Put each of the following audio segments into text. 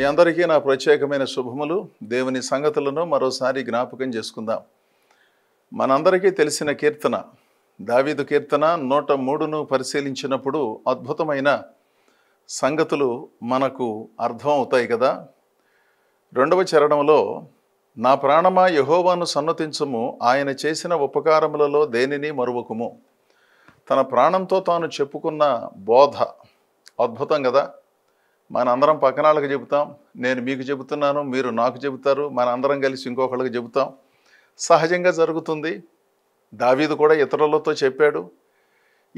అందరికీ నా ప్రత్యేకమైన శుభములు. దేవుని సంగతులను మరోసారి జ్ఞాపకం చేసుకుందాం. మనందరికీ తెలిసిన కీర్తన దావీదు కీర్తన 103ను పరిశీలించినప్పుడు అద్భుతమైన సంగతులు మనకు అర్థం అవుతాయి కదా. 2వ చరణంలో, నా ప్రాణమా యెహోవాను సన్నతించుము, ఆయన చేసిన ఉపకారములలో దేనిని మరువకుము. తన ప్రాణంతో తాను చెప్పుకున్న బోధ అద్భుతం కదా. మనందరం పక్కనాళ్ళకి చెబుతాం, నేను మీకు చెబుతున్నాను, మీరు నాకు చెబుతారు, మనందరం కలిసి ఇంకొకళ్ళకి చెబుతాం. సహజంగా జరుగుతుంది. దావీదు కూడా ఇతరులతో చెప్పాడు,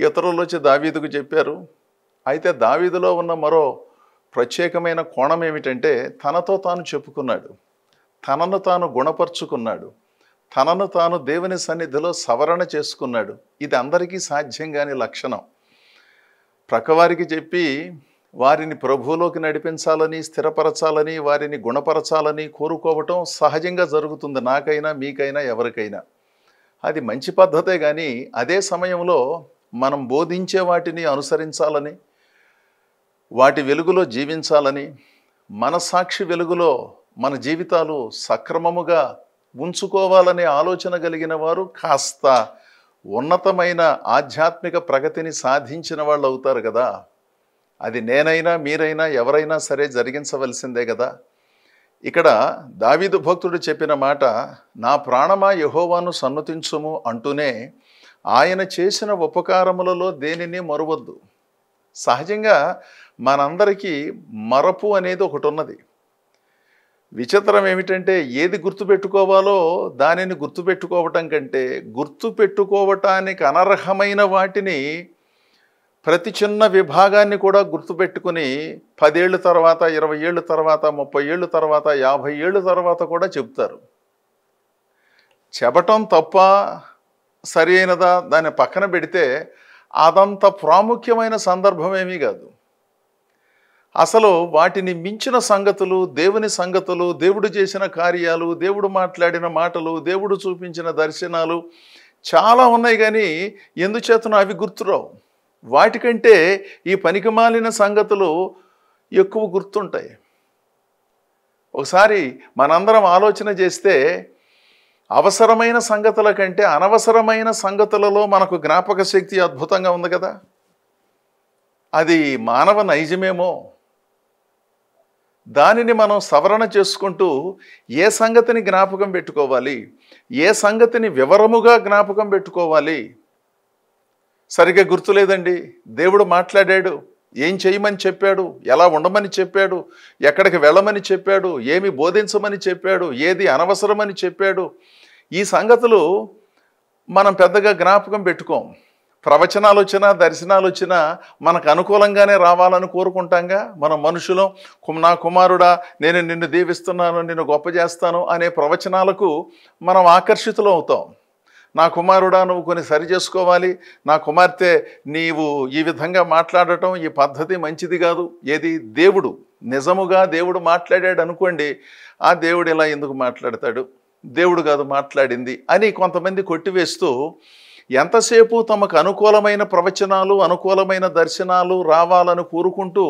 ఇతరులు వచ్చి దావీదుకు చెప్పారు. అయితే దావీదులో ఉన్న మరో ప్రత్యేకమైన కోణం ఏమిటంటే, తనతో తాను చెప్పుకున్నాడు, తనను తాను గుణపరుచుకున్నాడు, తనను తాను దేవుని సన్నిధిలో సవరణ చేసుకున్నాడు. ఇది అందరికీ సాధ్యం కాని లక్షణం. ప్రక్కవారికి చెప్పి వారిని ప్రభువులోకి నడిపించాలని, స్థిరపరచాలని, వారిని గుణపరచాలని కోరుకోవటం సహజంగా జరుగుతుంది, నాకైనా మీకైనా ఎవరికైనా. అది మంచి పద్ధతే. కానీ అదే సమయంలో మనం బోధించే వాటిని అనుసరించాలని, వాటి వెలుగులో జీవించాలని, మనస్సాక్షి వెలుగులో మన జీవితాలు సక్రమముగా ఉంచుకోవాలనే ఆలోచన కలిగిన వారు కాస్త ఉన్నతమైన ఆధ్యాత్మిక ప్రగతిని సాధించిన వాళ్ళు అవుతారు కదా. అది నేనైనా మీరైనా ఎవరైనా సరే జరిగించవలసిందే కదా. ఇక్కడ దావీదు భక్తుడు చెప్పిన మాట, నా ప్రాణమా యెహోవాను సన్నతించుము అంటూనే ఆయన చేసిన ఉపకారములలో దేనిని మరువద్దు. సహజంగా మనందరికీ మరపు అనేది ఒకటి ఉన్నది. విచిత్రం ఏమిటంటే, ఏది గుర్తుపెట్టుకోవాలో దానిని గుర్తుపెట్టుకోవటం కంటే, గుర్తుపెట్టుకోవటానికి అనర్హమైన వాటిని, ప్రతి చిన్న విభాగాన్ని కూడా గుర్తుపెట్టుకుని 10 ఏళ్ళ తర్వాత, 20 ఏళ్ళ తర్వాత, 30 ఏళ్ళ తర్వాత, 50 ఏళ్ళ తర్వాత కూడా చెప్తారు. చెప్పటం తప్ప సరి అయినదా దాన్ని పక్కన పెడితే అదంత ప్రాముఖ్యమైన సందర్భం ఏమీ కాదు. అసలు వాటిని మించిన సంగతులు, దేవుని సంగతులు, దేవుడు చేసిన కార్యాలు, దేవుడు మాట్లాడిన మాటలు, దేవుడు చూపించిన దర్శనాలు చాలా ఉన్నాయి. కానీ ఎందుచేతనో అవి గుర్తురావు. వాటికంటే ఈ పనికిమాలిన సంగతులు ఎక్కువ గుర్తుంటాయి. ఒకసారి మనందరం ఆలోచన చేస్తే, అవసరమైన సంగతుల కంటే అనవసరమైన సంగతులలో మనకు జ్ఞాపక శక్తి అద్భుతంగా ఉంది కదా. అది మానవ నైజమేమో. దానిని మనం సవరణ చేసుకుంటూ ఏ సంగతిని జ్ఞాపకం పెట్టుకోవాలి, ఏ సంగతిని వివరముగా జ్ఞాపకం పెట్టుకోవాలి, సరిగ్గా గుర్తులేదండి. దేవుడు మాట్లాడాడు, ఏం చేయమని చెప్పాడు, ఎలా ఉండమని చెప్పాడు, ఎక్కడికి వెళ్ళమని చెప్పాడు, ఏమి బోధించమని చెప్పాడు, ఏది అనవసరమని చెప్పాడు. ఈ సంగతులు మనం పెద్దగా జ్ఞాపకం పెట్టుకోం. ప్రవచనాలు వచ్చినా, దర్శనాలు వచ్చినా మనకు అనుకూలంగానే రావాలని కోరుకుంటాంగా. మనం మనుషులం. నా కుమారుడా, నేను నిన్ను దీవిస్తున్నాను, నిన్ను గొప్ప చేస్తాను అనే ప్రవచనాలకు మనం ఆకర్షితులు అవుతాం. నా కుమారుడా, నువ్వు కొన్ని సరి చేసుకోవాలి, నా కుమార్తె నీవు ఈ విధంగా మాట్లాడటం, ఈ పద్ధతి మంచిది కాదు. ఏది దేవుడు నిజముగా దేవుడు మాట్లాడాడు అనుకోండి, ఆ దేవుడు ఇలా ఎందుకు మాట్లాడతాడు, దేవుడు కాదు మాట్లాడింది అని కొంతమంది కొట్టివేస్తూ, ఎంతసేపు తమకు అనుకూలమైన ప్రవచనాలు, అనుకూలమైన దర్శనాలు రావాలని కోరుకుంటూ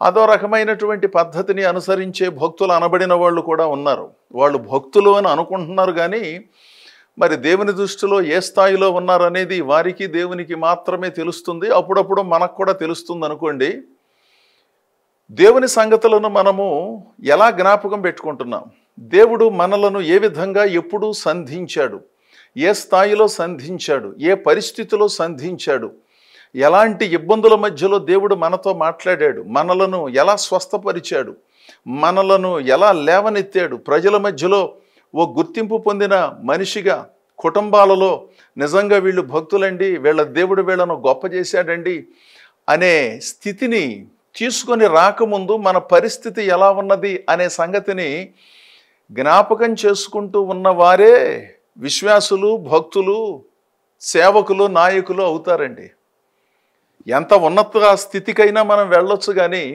అదో రకమైనటువంటి పద్ధతిని అనుసరించే భక్తులు అనబడిన వాళ్ళు కూడా ఉన్నారు. వాళ్ళు భక్తులు అని అనుకుంటున్నారు, కానీ మరి దేవుని దృష్టిలో ఏ స్థాయిలో ఉన్నారనేది వారికి దేవునికి మాత్రమే తెలుస్తుంది. అప్పుడప్పుడు మనకు కూడా తెలుస్తుంది అనుకోండి. దేవుని సంగతులను మనము ఎలా జ్ఞాపకం పెట్టుకుంటున్నాం, దేవుడు మనలను ఏ విధంగా ఎప్పుడు సంధించాడు, ఏ స్థాయిలో సంధించాడు, ఏ పరిస్థితిలో సంధించాడు, ఎలాంటి ఇబ్బందుల మధ్యలో దేవుడు మనతో మాట్లాడాడు, మనలను ఎలా స్వస్థపరిచాడు, మనలను ఎలా లేవనెత్తాడు, ప్రజల మధ్యలో ఓ గుర్తింపు పొందిన మనిషిగా, కుటుంబాలలో నిజంగా వీళ్ళు భక్తులండి, వీళ్ళ దేవుడు వీళ్ళను గొప్ప చేశాడండి అనే స్థితిని తీసుకొని రాకముందు మన పరిస్థితి ఎలా ఉన్నది అనే సంగతిని జ్ఞాపకం చేసుకుంటూ ఉన్నవారే విశ్వాసులు, భక్తులు, సేవకులు, నాయకులు అవుతారండి. ఎంత ఉన్నత స్థితికైనా మనం వెళ్ళొచ్చు, కానీ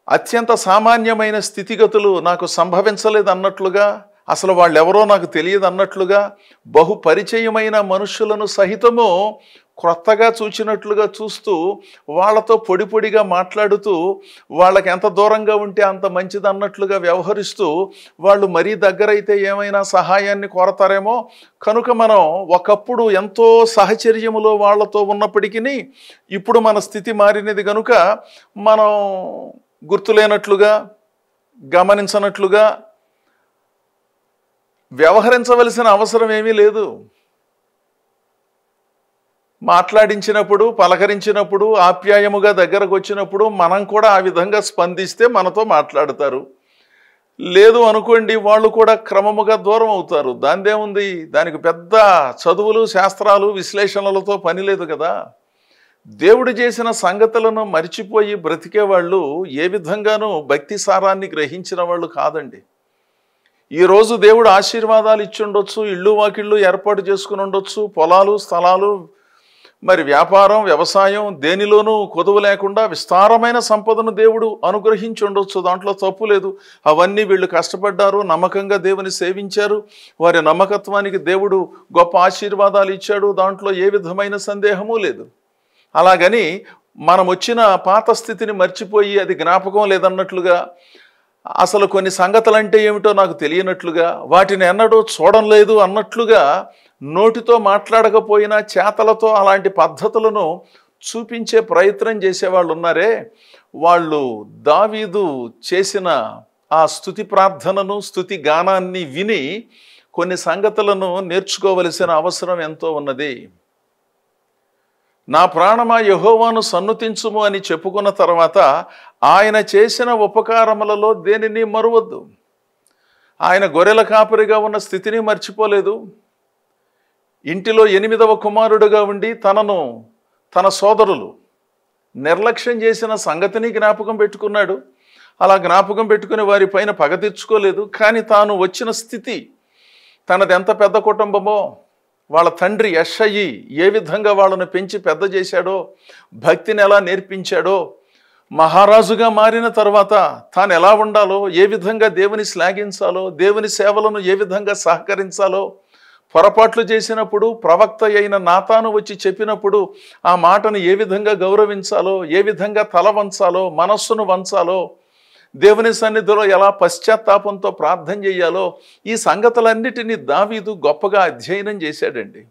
అత్యంత సామాన్యమైన స్థితిగతులు నాకు సంభవించలేదు అన్నట్లుగా, అసలు వాళ్ళెవరో నాకు తెలియదు అన్నట్లుగా, బహుపరిచయమైన మనుషులను సహితము క్రొత్తగా చూచినట్లుగా చూస్తూ వాళ్ళతో పొడి పొడిగా మాట్లాడుతూ వాళ్ళకి ఎంత దూరంగా ఉంటే అంత మంచిది అన్నట్లుగా వ్యవహరిస్తూ వాళ్ళు మరీ దగ్గరైతే ఏమైనా సహాయాన్ని కోరతారేమో కనుక మనం ఒకప్పుడు ఎంతో సహచర్యములో వాళ్ళతో ఉన్నప్పటికీ ఇప్పుడు మన స్థితి మారినది కనుక మనం గుర్తులేనట్లుగా గమనించనట్లుగా వ్యవహరించవలసిన అవసరం ఏమీ లేదు. మాట్లాడించినప్పుడు, పలకరించినప్పుడు, ఆప్యాయముగా దగ్గరకు వచ్చినప్పుడు మనం కూడా ఆ విధంగా స్పందిస్తే మనతో మాట్లాడతారు. లేదు అనుకోండి, వాళ్ళు కూడా క్రమముగా దూరం అవుతారు. దానిదేముంది? దానికి పెద్ద చదువులు, శాస్త్రాలు, విశ్లేషణలతో పని లేదు కదా. దేవుడు చేసిన సంగతులను మర్చిపోయి బ్రతికేవాళ్ళు ఏ విధంగానూ భక్తి సారాన్ని గ్రహించిన వాళ్ళు కాదండి. ఈరోజు దేవుడు ఆశీర్వాదాలు ఇచ్చి ఉండొచ్చు, ఇళ్ళు వాకిళ్ళు ఏర్పాటు చేసుకుని ఉండొచ్చు, పొలాలు, స్థలాలు, మరి వ్యాపారం, వ్యవసాయం, దేనిలోనూ కొదువు లేకుండా విస్తారమైన సంపదను దేవుడు అనుగ్రహించి ఉండొచ్చు. దాంట్లో తప్పు లేదు. అవన్నీ వీళ్ళు కష్టపడ్డారు, నమ్మకంగా దేవుని సేవించారు, వారి నమ్మకత్వానికి దేవుడు గొప్ప ఆశీర్వాదాలు ఇచ్చాడు. దాంట్లో ఏ విధమైన సందేహము లేదు. అలాగని మనం వచ్చిన పాత స్థితిని మర్చిపోయి అది జ్ఞాపకం లేదన్నట్లుగా, అసలు కొన్ని సంగతులు అంటే ఏమిటో నాకు తెలియనట్లుగా, వాటిని ఎన్నడూ చూడలేదు అన్నట్లుగా నోటితో మాట్లాడకపోయినా చేతలతో అలాంటి పద్ధతులను చూపించే ప్రయత్నం చేసేవాళ్ళు ఉన్నారే, వాళ్ళు దావీదు చేసిన ఆ స్తుతి ప్రార్థనను, స్తుతి గానాన్ని విని కొన్ని సంగతులను నేర్చుకోవలసిన అవసరం ఎంతో ఉన్నది. నా ప్రాణమా యెహోవాను సన్నుతించుము అని చెప్పుకున్న తర్వాత ఆయన చేసిన ఉపకారములలో దేనిని మరువద్దు. ఆయన గొర్రెల కాపరిగా ఉన్న స్థితిని మర్చిపోలేదు. ఇంటిలో 8వ కుమారుడుగా ఉండి తన సోదరులు నిర్లక్ష్యం చేసిన సంగతిని జ్ఞాపకం పెట్టుకున్నాడు. అలా జ్ఞాపకం పెట్టుకుని వారి పైన పగ తీర్చుకోలేదు. కానీ తాను వచ్చిన స్థితి, తనది ఎంత పెద్ద కుటుంబమో, వాళ్ళ తండ్రి యెషయి ఏ విధంగా వాళ్ళను పెంచి పెద్ద చేశాడో, భక్తిని ఎలా నేర్పించాడో, మహారాజుగా మారిన తర్వాత తాను ఎలా ఉండాలో, ఏ విధంగా దేవుని శ్లాఘించాలో, దేవుని సేవలను ఏ విధంగా సహకరించాలో, పొరపాట్లు చేసినప్పుడు ప్రవక్త అయిన నాతాను వచ్చి చెప్పినప్పుడు ఆ మాటను ఏ విధంగా గౌరవించాలో, ఏ విధంగా తల వంచాలో, మనస్సును వంచాలో, దేవుని సన్నిధిలో ఎలా పశ్చాత్తాపంతో ప్రార్థన చేయాలో, ఈ సంగతులన్నిటినీ దావీదు గొప్పగా అధ్యయనం చేశాడండి.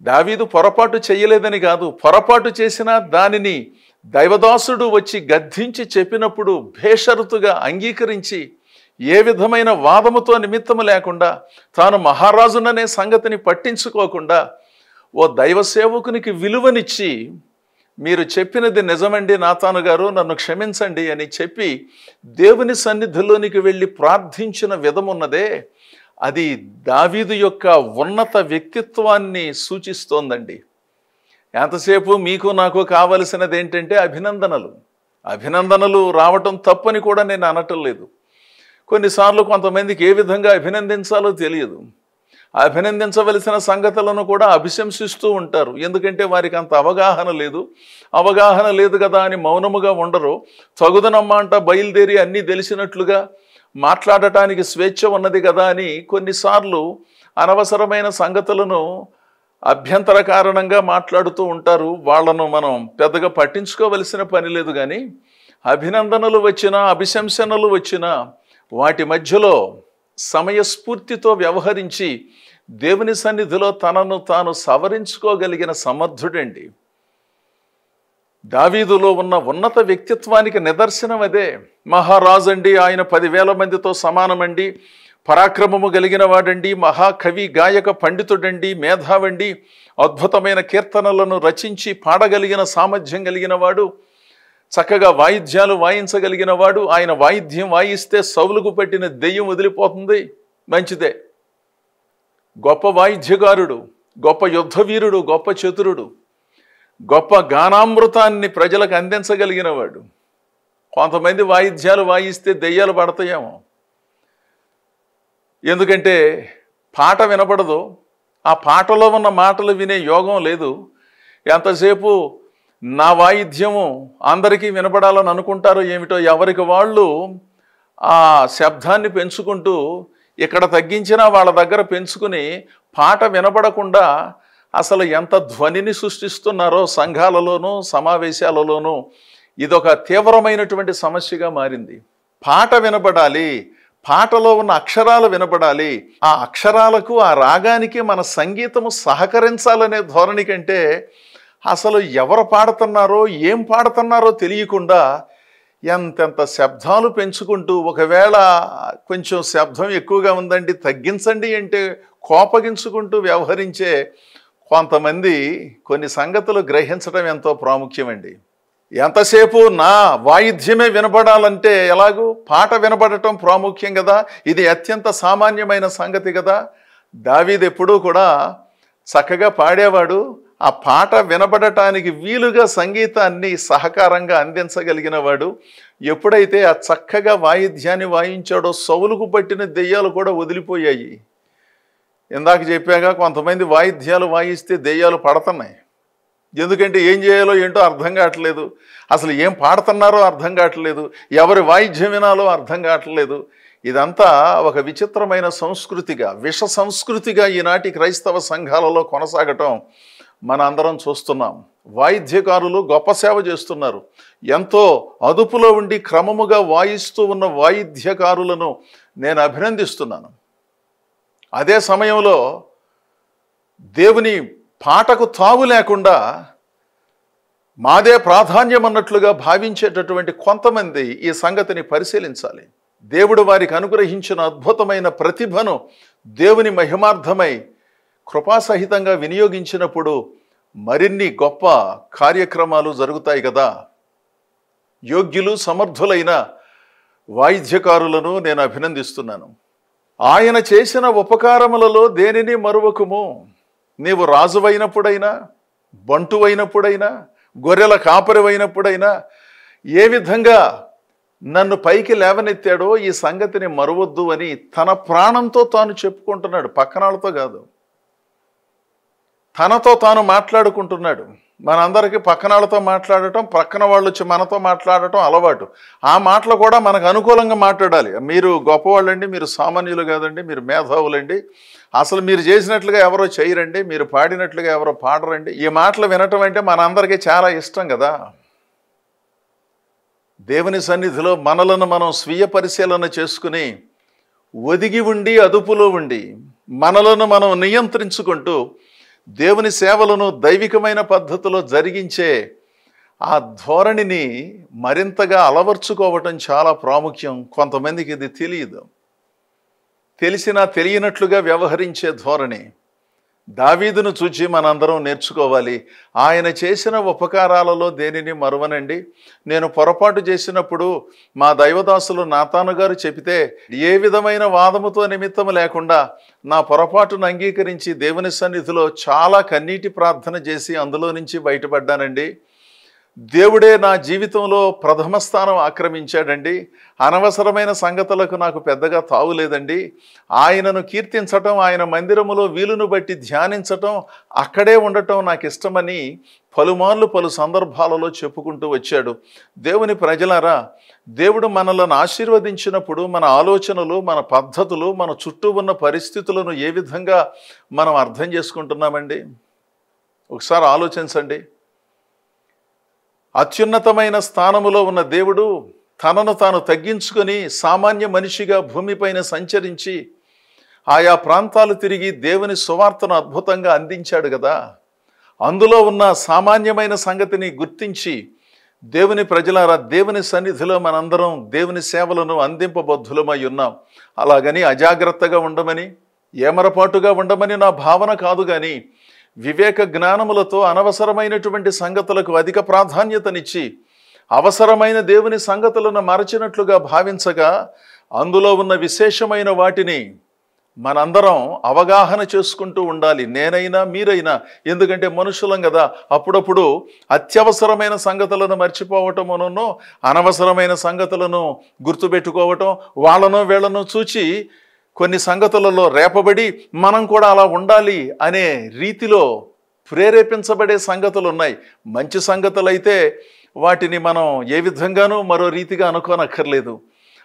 దావీదు పొరపాటు చేయలేదని కాదు, పొరపాటు చేసినా దానిని దైవదాసుడు వచ్చి గద్దించి చెప్పినప్పుడు బేషరతుగా అంగీకరించి ఏ విధమైన వాదముతో నిమిత్తము లేకుండా, తాను మహారాజుననే సంగతిని పట్టించుకోకుండా ఓ దైవ సేవకునికి విలువనిచ్చి, మీరు చెప్పినది నిజమండి నాతాను గారు, నన్ను క్షమించండి అని చెప్పి దేవుని సన్నిధిలోనికి వెళ్ళి ప్రార్థించిన విధమున్నదే, అది దావీదు యొక్క ఉన్నత వ్యక్తిత్వాన్ని సూచిస్తోందండి. ఎంతసేపు మీకు నాకు కావలసినది ఏంటంటే అభినందనలు రావటం తప్పని కూడా నేను అనటం లేదు. కొన్నిసార్లు కొంతమందికి ఏ విధంగా అభినందించాలో తెలియదు. అభినందించవలసిన సంగతులను కూడా అభిశంసిస్తూ ఉంటారు. ఎందుకంటే వారికి అంత అవగాహన లేదు కదా అని మౌనముగా ఉండరు. తగుదనమ్మ అంట బయలుదేరి అన్నీ తెలిసినట్లుగా మాట్లాడటానికి స్వేచ్ఛ ఉన్నది కదా అని కొన్నిసార్లు అనవసరమైన సంగతులను అభ్యంతర కారణంగా మాట్లాడుతూ ఉంటారు. వాళ్ళను మనం పెద్దగా పట్టించుకోవలసిన పని లేదు. కానీ అభినందనలు వచ్చినా, అభిశంసనలు వచ్చినా వాటి మధ్యలో సమయస్ఫూర్తితో వ్యవహరించి దేవుని సన్నిధిలో తనను తాను సవరించుకోగలిగిన సమర్థుడండి. దావీదులో ఉన్న ఉన్నత వ్యక్తిత్వానికి నిదర్శనం అదే. మహారాజు అండి, ఆయన 10,000 మందితో సమానమండి, పరాక్రమము కలిగిన వాడండి, మహాకవి గాయక పండితుడండి, మేధావండి, అద్భుతమైన కీర్తనలను రచించి పాడగలిగిన సామర్థ్యం కలిగిన వాడు, చక్కగా వాయిద్యాలు వాయించగలిగిన వాడు. ఆయన వాయిద్యం వాయిస్తే సౌలుకు పట్టిన దెయ్యం వదిలిపోతుంది. మంచిదే. గొప్ప వాయిద్యకారుడు, గొప్ప యుద్ధవీరుడు, గొప్ప చతురుడు, గొప్ప గానామృతాన్ని ప్రజలకు అందించగలిగిన వాడు. కొంతమంది వాయిద్యాలు వాయిస్తే దెయ్యాలు పడతాయేమో, ఎందుకంటే పాట వినపడదు, ఆ పాటలో ఉన్న మాటలు వినే యోగం లేదు. ఎంతసేపు నా వాయిద్యము అందరికీ వినపడాలని అనుకుంటారో ఏమిటో, ఎవరికి వాళ్ళు ఆ శబ్దాన్ని పెంచుకుంటూ ఇక్కడ తగ్గించినా వాళ్ళ దగ్గర పెంచుకుని పాట వినపడకుండా అసలు ఎంత ధ్వనిని సృష్టిస్తున్నారో సంఘాలలోనూ సమావేశాలలోనూ ఇదొక తీవ్రమైనటువంటి సమస్యగా మారింది. పాట వినబడాలి, పాటలో ఉన్న అక్షరాలు వినబడాలి, ఆ అక్షరాలకు ఆ రాగానికి మన సంగీతము సహకరించాలనే ధోరణి కంటే అసలు ఎవరు పాడుతున్నారో ఏం పాడుతున్నారో తెలియకుండా ఎంతెంత శబ్దాలు పెంచుకుంటూ, ఒకవేళ కొంచెం శబ్దం ఎక్కువగా ఉందండి తగ్గించండి అంటే కోపగించుకుంటూ వ్యవహరించే కొంతమంది కొన్ని సంగతులు గ్రహించడం ఎంతో ప్రాముఖ్యమండి. ఎంతసేపు నా వాయిద్యమే వినబడాలంటే ఎలాగూ పాట వినబడటం ప్రాముఖ్యం కదా, ఇది అత్యంత సామాన్యమైన సంగతి కదా. దావీదు ఎప్పుడూ కూడా చక్కగా పాడేవాడు. ఆ పాట వినబడటానికి వీలుగా సంగీతాన్ని సహకారంగా అందించగలిగిన వాడు. ఎప్పుడైతే ఆ చక్కగా వాయిద్యాన్ని వాయించాడో సౌలుకు పట్టిన దెయ్యాలు కూడా వదిలిపోయాయి. ఇందాక చెప్పాగా, కొంతమంది వాయిద్యాలు వాయిస్తే దెయ్యాలు పడుతున్నాయి. ఎందుకంటే ఏం చేయాలో ఏంటో అర్థం కావట్లేదు, అసలు ఏం పాడుతున్నారో అర్థం కావట్లేదు, ఎవరి వాయిద్యం వినాలో అర్థం కావట్లేదు. ఇదంతా ఒక విచిత్రమైన సంస్కృతిగా, విష సంస్కృతిగా ఈనాటి క్రైస్తవ సంఘాలలో కొనసాగటం మన అందరం చూస్తున్నాం. వాయిద్యకారులు గొప్ప సేవ చేస్తున్నారు. ఎంతో అదుపులో ఉండి క్రమముగా వాయిస్తూ ఉన్న వాయిద్యకారులను నేను అభినందిస్తున్నాను. అదే సమయంలో దేవుని పాటకు తావు లేకుండా మాదే ప్రాధాన్యం అన్నట్లుగా భావించేటటువంటి కొంతమంది ఈ సంగతిని పరిశీలించాలి. దేవుడు వారికి అనుగ్రహించిన అద్భుతమైన ప్రతిభను దేవుని మహిమార్థమై కృపాసహితంగా వినియోగించినప్పుడు మరిన్ని గొప్ప కార్యక్రమాలు జరుగుతాయి కదా. యోగ్యులు సమర్థులైన వాయిద్యకారులను నేను అభినందిస్తున్నాను. ఆయన చేసిన ఉపకారములలో దేనిని మరువకుము. నీవు రాజువైనప్పుడైనా, బంటువైనప్పుడైనా, గొర్రెల కాపరివైనప్పుడైనా ఏ విధంగా నన్ను పైకి లేవనెత్తాడో ఈ సంగతిని మరువద్దు అని తన ప్రాణంతో తాను చెప్పుకుంటున్నాడు. పక్కనాళ్ళతో కాదు, తనతో తాను మాట్లాడుకుంటున్నాడు. మనందరికీ పక్కనాళ్ళతో మాట్లాడటం, పక్కన వాళ్ళు వచ్చి మనతో మాట్లాడటం అలవాటు. ఆ మాటలు కూడా మనకు అనుకూలంగా మాట్లాడాలి. మీరు గొప్పవాళ్ళండి, మీరు సామాన్యులు కాదండి, మీరు మేధావులండి, అసలు మీరు చేసినట్లుగా ఎవరో చేయరండి, మీరు పాడినట్లుగా ఎవరో పాడరండి. ఈ మాటలు వినటం అంటే మనందరికీ చాలా ఇష్టం కదా. దేవుని సన్నిధిలో మనలను మనం స్వీయ పరిశీలన చేసుకుని ఒదిగి ఉండి అదుపులో ఉండి మనలను మనం నియంత్రించుకుంటూ దేవుని సేవలను దైవికమైన పద్ధతిలో జరిగించే ఆ ధోరణిని మరింతగా అలవర్చుకోవటం చాలా ప్రాముఖ్యం. కొంతమందికి ఇది తెలియదు. తెలిసినా తెలియనట్లుగా వ్యవహరించే ధోరణి దావీదును చూచి మనందరం నేర్చుకోవాలి. ఆయన చేసిన ఉపకారాలలో దేనిని మరువనండి. నేను పొరపాటు చేసినప్పుడు మా దైవదాసులు నాతాను గారు చెబితే ఏ విధమైన వాదముతో నిమిత్తం లేకుండా నా పొరపాటును అంగీకరించి దేవుని సన్నిధిలో చాలా కన్నీటి ప్రార్థన చేసి అందులో నుంచి బయటపడ్డానండి. దేవుడే నా జీవితంలో ప్రథమ స్థానం ఆక్రమించాడండి. అనవసరమైన సంగతులకు నాకు పెద్దగా తావులేదండి. ఆయనను కీర్తించటం, ఆయన మందిరములో వీలును బట్టి ధ్యానించటం, అక్కడే ఉండటం నాకు ఇష్టమని పలుమార్లు పలు సందర్భాలలో చెప్పుకుంటూ వచ్చాడు. దేవుని ప్రజలారా, దేవుడు మనలను ఆశీర్వదించినప్పుడు మన ఆలోచనలు, మన పద్ధతులు, మన చుట్టూ ఉన్న పరిస్థితులను ఏ విధంగా మనం అర్థం చేసుకుంటున్నామండి? ఒకసారి ఆలోచించండి. అత్యున్నతమైన స్థానములో ఉన్న దేవుడు తనను తాను తగ్గించుకొని సామాన్య మనిషిగా భూమిపైన సంచరించి ఆయా ప్రాంతాలు తిరిగి దేవుని సువార్తను అద్భుతంగా అందించాడు కదా. అందులో ఉన్న సామాన్యమైన సంగతిని గుర్తించి దేవుని ప్రజలారా, దేవుని సన్నిధిలో మనందరం దేవుని సేవలను అందింపబద్ధులమై ఉన్నాం. అలాగని అజాగ్రత్తగా ఉండమని, ఏమరపాటుగా ఉండమని నా భావన కాదు. కానీ వివేక జ్ఞానములతో అనవసరమైనటువంటి సంగతులకు అధిక ప్రాధాన్యతనిచ్చి అవసరమైన దేవుని సంగతులను మరచినట్లుగా భావించగా అందులో ఉన్న విశేషమైన వాటిని మనందరం అవగాహన చేసుకుంటూ ఉండాలి. నేనైనా మీరైనా, ఎందుకంటే మనుషులం కదా. అప్పుడప్పుడు అత్యవసరమైన సంగతులను మర్చిపోవటమునో అనవసరమైన సంగతులను గుర్తుపెట్టుకోవటం, వాళ్ళనో వీళ్ళనో చూచి కొన్ని సంగతులలో రేపబడి మనం కూడా అలా ఉండాలి అనే రీతిలో ప్రేరేపించబడే సంగతులు ఉన్నాయి. మంచి సంగతులైతే వాటిని మనం ఏ విధంగానూ మరో రీతిగా అనుకోనక్కర్లేదు.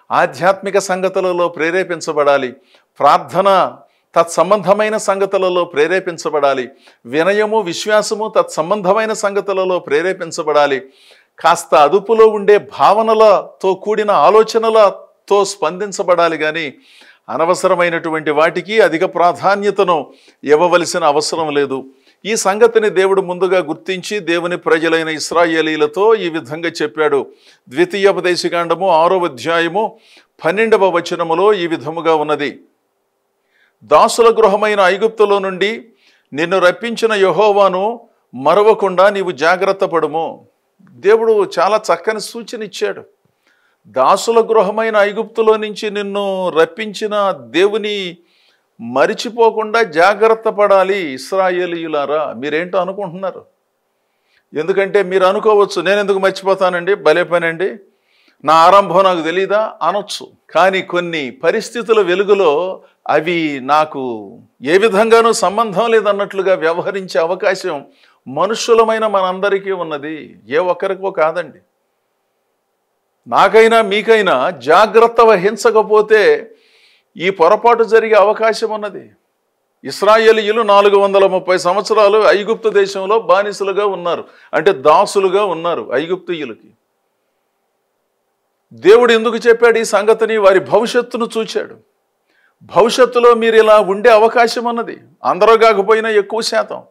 ఆధ్యాత్మిక సంగతులలో ప్రేరేపించబడాలి. ప్రార్థన తత్సంబంధమైన సంగతులలో ప్రేరేపించబడాలి. వినయము, విశ్వాసము తత్సంబంధమైన సంగతులలో ప్రేరేపించబడాలి. కాస్త అదుపులో ఉండే భావనలతో కూడిన ఆలోచనలతో స్పందించబడాలి. కానీ అనవసరమైనటువంటి వాటికి అధిక ప్రాధాన్యతను ఇవ్వవలసిన అవసరం లేదు. ఈ సంగతిని దేవుడు ముందుగా గుర్తించి దేవుని ప్రజలైన ఇశ్రాయేలీలతో ఈ విధంగా చెప్పాడు. ద్వితీయోపదేశకాండము 6వ అధ్యాయము 12వ వచనములో ఈ విధముగా ఉన్నది. దాసుల గృహమైన ఐగుప్తులో నుండి నిన్ను రప్పించిన యెహోవాను మరవకుండా నీవు జాగ్రత్త పడుము. దేవుడు చాలా చక్కని సూచన ఇచ్చాడు. దాసుల గృహమైన ఐగుప్తులో నుంచి నిన్ను రప్పించిన దేవుని మరిచిపోకుండా జాగ్రత్త పడాలి. ఇశ్రాయేలీయులారా, మీరేంటో అనుకుంటున్నారు? ఎందుకంటే మీరు అనుకోవచ్చు, నేను ఎందుకు మర్చిపోతానండి, భలే పనండి, నా ఆరంభం నాకు తెలీదా అనొచ్చు. కానీ కొన్ని పరిస్థితుల వెలుగులో అవి నాకు ఏ విధంగానూ సంబంధం లేదన్నట్లుగా వ్యవహరించే అవకాశం మనుష్యులమైన మనందరికీ ఉన్నది. ఏ ఒక్కరికో కాదండి. నాకైనా మీకైనా జాగ్రత్త వహించకపోతే ఈ పొరపాటు జరిగే అవకాశం ఉన్నది. ఇశ్రాయేలీయులు 430 సంవత్సరాలు ఐగుప్తు దేశంలో బానిసలుగా ఉన్నారు, అంటే దాసులుగా ఉన్నారు ఐగుప్తీయులకి. దేవుడు ఎందుకు చెప్పాడు ఈ సంగతిని? వారి భవిష్యత్తును చూచాడు. భవిష్యత్తులో మీరు ఇలా ఉండే అవకాశం ఉన్నది, అందరూ కాకపోయినా ఎక్కువ శాతం.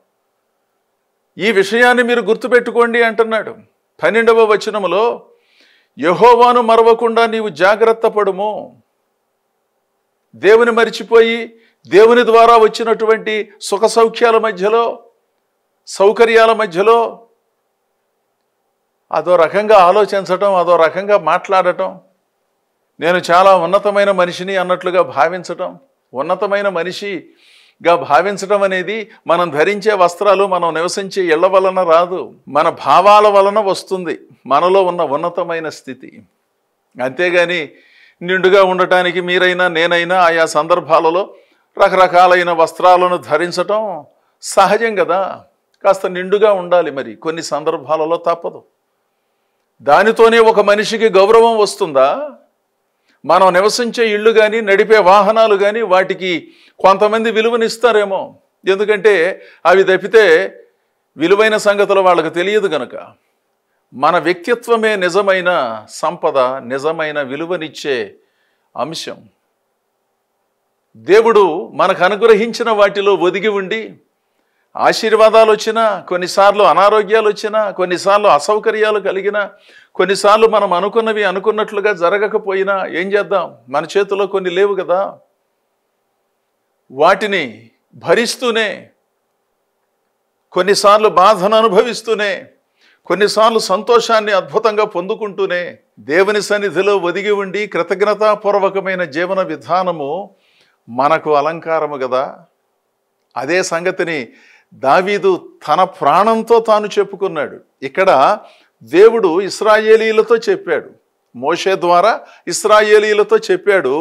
ఈ విషయాన్ని మీరు గుర్తుపెట్టుకోండి అంటున్నాడు. 12వ వచనములో యెహోవాను మరవకుండా నీవు జాగ్రత్త పడుము. దేవుని మరిచిపోయి దేవుని ద్వారా వచ్చినటువంటి సుఖ సౌఖ్యాల మధ్యలో, సౌకర్యాల మధ్యలో అదో రకంగా ఆలోచించటం, అదో రకంగా మాట్లాడటం, నేను చాలా ఉన్నతమైన మనిషిని అన్నట్లుగా భావించటం. ఉన్నతమైన మనిషిగా భావించటం అనేది మనం ధరించే వస్త్రాలు, మనం నివసించే ఇళ్ల వలన రాదు, మన భావాల వలన వస్తుంది మనలో ఉన్న ఉన్నతమైన స్థితి. అంతేగాని నిండుగా ఉండటానికి మీరైనా నేనైనా ఆయా సందర్భాలలో రకరకాలైన వస్త్రాలను ధరించటం సహజం కదా. కాస్త నిండుగా ఉండాలి, మరి కొన్ని సందర్భాలలో తప్పదు. దానితోనే ఒక మనిషికి గౌరవం వస్తుందా? మనం నివసించే ఇళ్ళు కానీ, నడిపే వాహనాలు కానీ వాటికి కొంతమంది విలువనిస్తారేమో, ఎందుకంటే అవి తప్పితే విలువైన సంగతులు వాళ్ళకు తెలియదు గనుక. మన వ్యక్తిత్వమే నిజమైన సంపద, నిజమైన విలువనిచ్చే అంశం. దేవుడు మనకు అనుగ్రహించిన వాటిలో ఒదిగి ఉండి ఆశీర్వాదాలు వచ్చినా, కొన్నిసార్లు అనారోగ్యాలు వచ్చినా, కొన్నిసార్లు అసౌకర్యాలు కలిగినా, కొన్నిసార్లు మనం అనుకున్నవి అనుకున్నట్లుగా జరగకపోయినా ఏం చేద్దాం? మన చేతిలో కొన్ని లేవు కదా. వాటిని భరిస్తూనే, కొన్నిసార్లు బాధను అనుభవిస్తూనే, కొన్నిసార్లు సంతోషాన్ని అద్భుతంగా పొందుకుంటూనే దేవుని సన్నిధిలో ఒదిగి ఉండి కృతజ్ఞతాపూర్వకమైన జీవన విధానము మనకు అలంకారము కదా. అదే సంగతిని దావీదు తన ప్రాణంతో తాను చెప్పుకున్నాడు. ఇక్కడ దేవుడు ఇశ్రాయేలీలతో చెప్పాడు, మోషే ద్వారా ఇశ్రాయేలీలతో చెప్పాడు.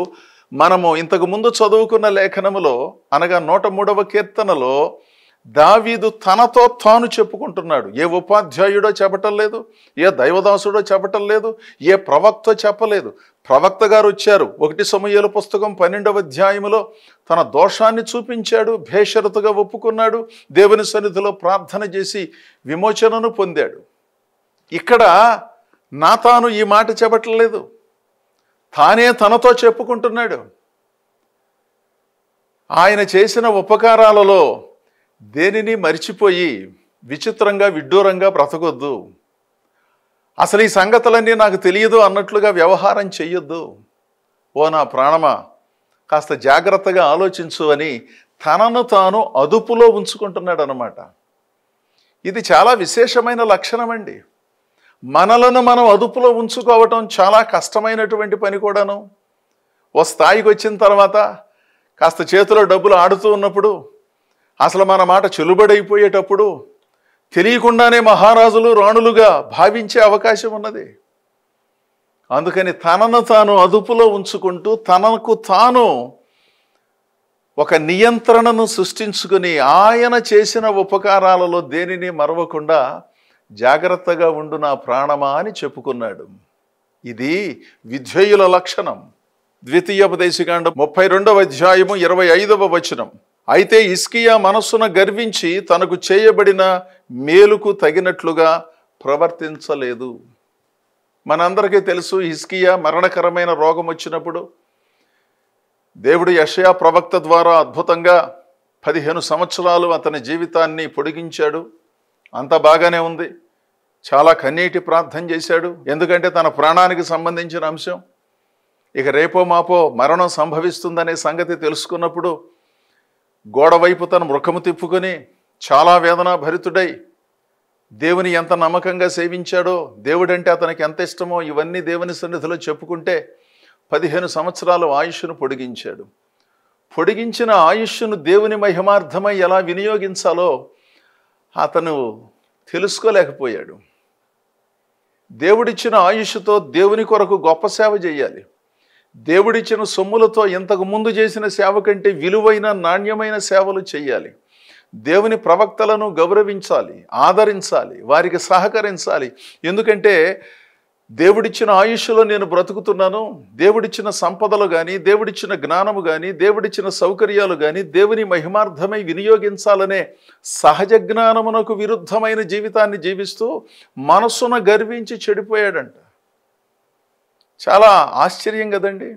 మనము ఇంతకు ముందు చదువుకున్న లేఖనములో, అనగా 103వ కీర్తనలో దావీదు తనతో తాను చెప్పుకుంటున్నాడు. ఏ ఉపాధ్యాయుడో చెప్పటం లేదు, ఏ దైవదాసుడో చెప్పటం లేదు, ఏ ప్రవక్త చెప్పలేదు. ప్రవక్త గారు వచ్చారు. 1 సమూయేలు పుస్తకం 12వ అధ్యాయములో తన దోషాన్ని చూపించాడు, భేషరతుగా ఒప్పుకున్నాడు, దేవుని సన్నిధిలో ప్రార్థన చేసి విమోచనను పొందాడు. ఇక్కడ నాతాను ఈ మాట చెప్పట్లేదు, తానే తనతో చెప్పుకుంటున్నాడు. ఆయన చేసిన ఉపకారాలలో దేనిని మరిచిపోయి విచిత్రంగా విడ్డూరంగా బ్రతకొద్దు. అసలు ఈ సంగతులన్నీ నాకు తెలియదు అన్నట్లుగా వ్యవహారం చెయ్యొద్దు. ఓ నా ప్రాణమా, కాస్త జాగ్రత్తగా ఆలోచించు అని తనను తాను అదుపులో ఉంచుకుంటున్నాడు అన్నమాట. ఇది చాలా విశేషమైన లక్షణం అండి. మనలను మనం అదుపులో ఉంచుకోవటం చాలా కష్టమైనటువంటి పని కూడాను. ఓ స్థాయికి వచ్చిన తర్వాత కాస్త చేతిలో డబ్బులు ఆడుతూ ఉన్నప్పుడు, అసలు మన మాట చెల్లుబడైపోయేటప్పుడు తెలియకుండానే మహారాజులు రాణులుగా భావించే అవకాశం ఉన్నది. అందుకని తనను తాను అదుపులో ఉంచుకుంటూ తనకు తాను ఒక నియంత్రణను సృష్టించుకుని ఆయన చేసిన ఉపకారాలలో దేనిని మరవకుండా జాగ్రత్తగా ఉండు నా ప్రాణమా అని చెప్పుకున్నాడు. ఇది విధేయుల లక్షణం. ద్వితీయోపదేశకాండం 32వ అధ్యాయము 25వ వచనం. అయితే హిజ్కియా మనస్సున గర్వించి తనకు చేయబడిన మేలుకు తగినట్లుగా ప్రవర్తించలేదు. మనందరికీ తెలుసు, హిజ్కియా మరణకరమైన రోగం వచ్చినప్పుడు దేవుడు యెషయా ప్రవక్త ద్వారా అద్భుతంగా 15 సంవత్సరాలు అతని జీవితాన్ని పొడిగించాడు. అంత బాగానే ఉంది. చాలా కన్నీటి ప్రార్థన చేశాడు. ఎందుకంటే తన ప్రాణానికి సంబంధించిన అంశం. ఇక రేపో మాపో మరణం సంభవిస్తుందనే సంగతి తెలుసుకున్నప్పుడు గోడవైపు తన ముఖము తిప్పుకొని చాలా వేదనా భరితుడై దేవుని ఎంత నమ్మకంగా సేవించాడో, దేవుడంటే అతనికి ఎంత ఇష్టమో ఇవన్నీ దేవుని సన్నిధిలో చెప్పుకుంటే 15 సంవత్సరాలు ఆయుష్ను పొడిగించాడు. పొడిగించిన ఆయుష్ను దేవుని మహిమార్థమై ఎలా వినియోగించాలో అతను తెలుసుకోలేకపోయాడు. దేవుడిచ్చిన ఆయుష్తో దేవుని కొరకు గొప్ప సేవ చేయాలి. దేవుడిచ్చిన సొమ్ములతో ఇంతకు ముందు చేసిన సేవ కంటే విలువైన నాణ్యమైన సేవలు చేయాలి. దేవుని ప్రవక్తలను గౌరవించాలి, ఆదరించాలి, వారికి సహకరించాలి. ఎందుకంటే దేవుడిచ్చిన ఆయుష్లో నేను బ్రతుకుతున్నాను. దేవుడిచ్చిన సంపదలు కానీ, దేవుడిచ్చిన జ్ఞానము కానీ, దేవుడిచ్చిన సౌకర్యాలు కానీ దేవుని మహిమార్థమై వినియోగించాలనే సహజ జ్ఞానమునకు విరుద్ధమైన జీవితాన్ని జీవిస్తూ మనస్సున గర్వించి చెడిపోయాడంట. చాలా ఆశ్చర్యం కదండి.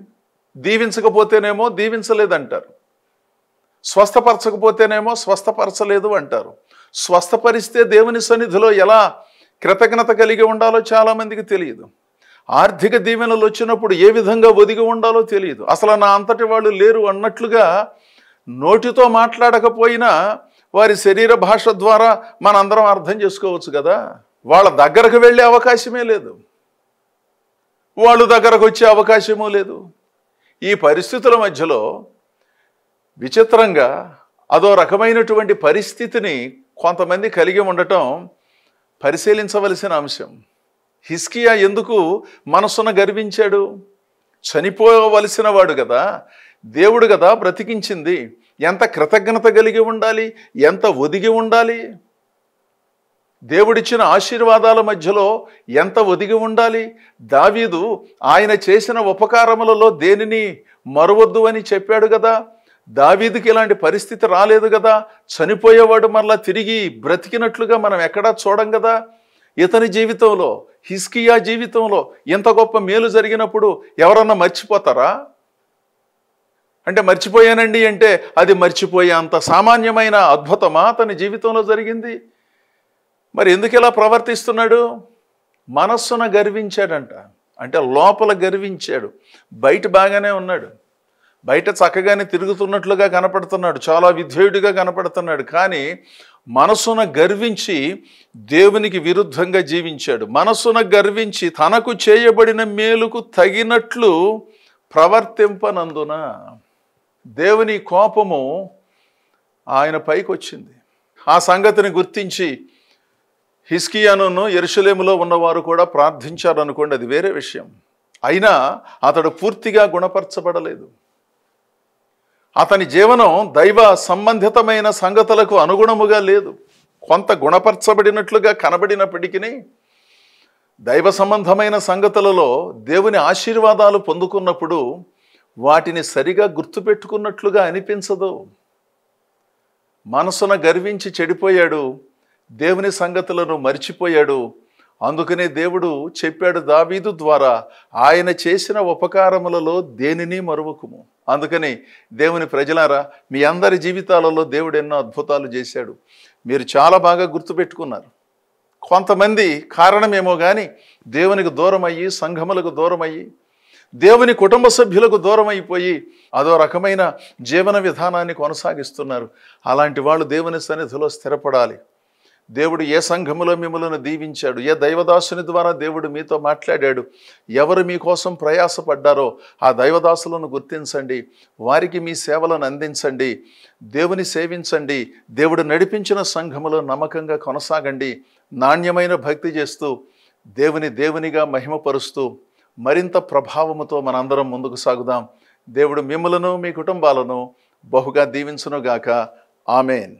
దీవించకపోతేనేమో దీవించలేదంటారు, స్వస్థపరచకపోతేనేమో స్వస్థపరచలేదు అంటారు. స్వస్థపరిస్తే దేవుని సన్నిధిలో ఎలా కృతజ్ఞత కలిగి ఉండాలో చాలామందికి తెలియదు. ఆర్థిక దీవెనలు వచ్చినప్పుడు ఏ విధంగా ఒదిగి ఉండాలో తెలియదు. అసలు నా అంతటి వాళ్ళు లేరు అన్నట్లుగా నోటితో మాట్లాడకపోయినా వారి శరీర భాష ద్వారా మనందరం అర్థం చేసుకోవచ్చు కదా. వాళ్ళ దగ్గరకు వెళ్ళే అవకాశమే లేదు, వాళ్ళు దగ్గరకు వచ్చే అవకాశమూ లేదు. ఈ పరిస్థితుల మధ్యలో విచిత్రంగా అదో రకమైనటువంటి పరిస్థితిని కొంతమంది కలిగి ఉండటం పరిశీలించవలసిన అంశం. హిజ్కియా ఎందుకు మనసున గర్వించాడు? చనిపోవలసిన వాడు కదా, దేవుడు కదా బ్రతికించింది. ఎంత కృతజ్ఞత కలిగి ఉండాలి, ఎంత ఒదిగి ఉండాలి. దేవుడిచ్చిన ఆశీర్వాదాల మధ్యలో ఎంత ఒదిగి ఉండాలి. దావీదు ఆయన చేసిన ఉపకారములలో దేనిని మరవద్దు అని చెప్పాడు కదా. దావీదుకి ఇలాంటి పరిస్థితి రాలేదు కదా. చనిపోయేవాడు మరలా తిరిగి బ్రతికినట్లుగా మనం ఎక్కడా చూడం కదా. ఇతని జీవితంలో, హిజ్కియా జీవితంలో ఎంత గొప్ప మేలు జరిగినప్పుడు ఎవరన్నా మర్చిపోతారా? అంటే మర్చిపోయానండి అంటే అది మర్చిపోయే అంత సామాన్యమైన అద్భుతమా అతని జీవితంలో జరిగింది? మరి ఎందుకు ఇలా ప్రవర్తిస్తున్నాడు? మనస్సున గర్వించాడంట. అంటే లోపల గర్వించాడు. బయట బాగానే ఉన్నాడు, బయట చక్కగానే తిరుగుతున్నట్లుగా కనపడుతున్నాడు, చాలా విధేయుడిగా కనపడుతున్నాడు. కానీ మనసున గర్వించి దేవునికి విరుద్ధంగా జీవించాడు. మనసున గర్వించి తనకు చేయబడిన మేలుకు తగినట్లు ప్రవర్తింపనందున దేవుని కోపము ఆయన పైకి వచ్చింది. ఆ సంగతిని గుర్తించి హిజ్కియాను యెరూషలేములో ఉన్నవారు కూడా ప్రార్థించారనుకోండి, అది వేరే విషయం. అయినా అతడు పూర్తిగా గుణపరచబడలేదు. అతని జీవనం దైవ సంబంధితమైన సంగతులకు అనుగుణముగా లేదు. కొంత గుణపరచబడినట్లుగా కనబడినప్పటికీ దైవ సంబంధమైన సంగతులలో దేవుని ఆశీర్వాదాలు పొందుకున్నప్పుడు వాటిని సరిగా గుర్తుపెట్టుకున్నట్లుగా అనిపించదు. మనసున గర్వించి చెడిపోయాడు, దేవుని సంగతులను మర్చిపోయాడు. అందుకనే దేవుడు చెప్పాడు దావీదు ద్వారా, ఆయన చేసిన ఉపకారములలో దేనిని మరువకుము. అందుకని దేవుని ప్రజలారా, మీ అందరి జీవితాలలో దేవుడు ఎన్నో అద్భుతాలు చేశాడు. మీరు చాలా బాగా గుర్తుపెట్టుకున్నారు. కొంతమంది కారణమేమో కానీ దేవునికి దూరం అయ్యి, సంఘములకు దూరం అయ్యి, దేవుని కుటుంబ సభ్యులకు దూరం అయిపోయి అదో రకమైన జీవన విధానాన్ని కొనసాగిస్తున్నారు. అలాంటి వాళ్ళు దేవుని సన్నిధిలో స్థిరపడాలి. దేవుడు ఏ సంఘములో మిమ్మల్ని దీవించాడు, ఏ దైవదాసుని ద్వారా దేవుడు మీతో మాట్లాడాడు, ఎవరు మీకోసం ప్రయాసపడ్డారో ఆ దైవదాసులను గుర్తించండి, వారికి మీ సేవలను అందించండి, దేవుని సేవించండి, దేవుడు నడిపించిన సంఘములో నమ్మకంగా కొనసాగండి. నాణ్యమైన భక్తి చేస్తూ దేవునిగా మహిమపరుస్తూ మరింత ప్రభావముతో మనందరం ముందుకు సాగుదాం. దేవుడు మిమ్మలను మీ కుటుంబాలను బహుగా దీవించునుగాక. ఆమేన్.